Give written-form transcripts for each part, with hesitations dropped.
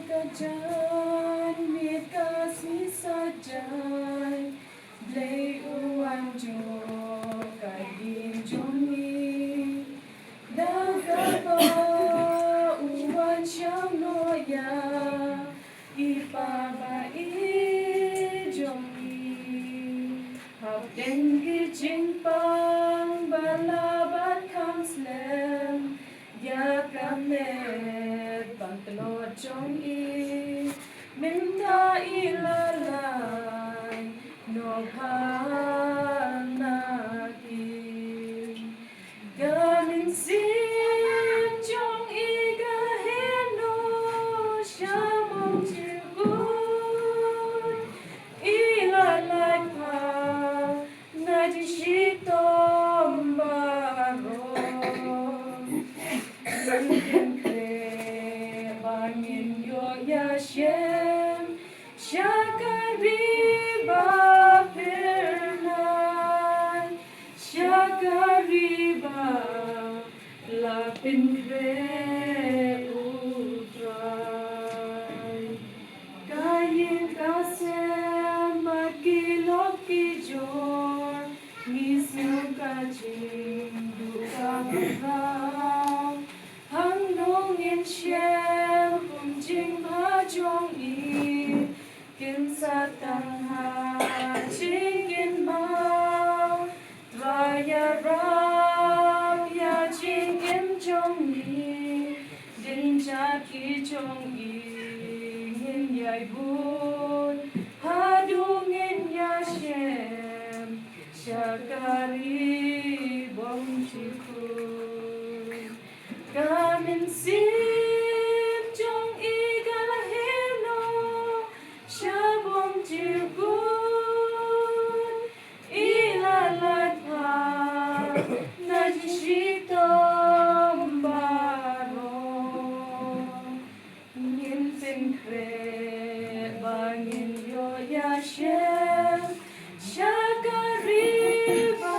kajan mi kasih sajai Blay uang jo kain jongi Dagaba uang siang noya Ipaba i jongi Hap dengi jingpang balabat kamslem Ya kamet bantelot jong i Minta ilalay no panaki Gamin sin jong i gaheno Shamong jirgun Ilalay pa Najishitom baron Bangin yo yashem Shakariba pirnai Shakariba la pinre utrai Kayin kasem magilok kijor Ngisyo kajing duka merah Hang nongin shem kum jing pa jong i Kim sa tang ha jingin mau Raya rao ya jingin jong i Din jaki jong i Ngin yai bun Hadungin ya shem Shakari bom chikun Gamin sim jong i galaheno Shabom jirgun Ilalat pa Najishitom baro Ngin pinkre bangin yo yashem Shakariba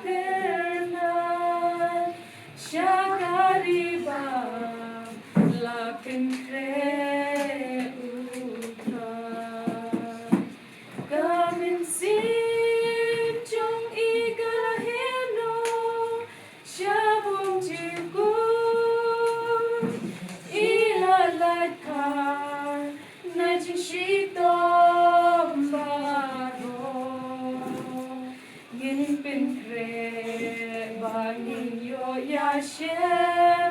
pirnai Shakariba la pinkre utrai Gamin sim jong i galaheno Shabong jirgun Ilalay kar Najishitom baro Ngin pinkre bangin yo yashem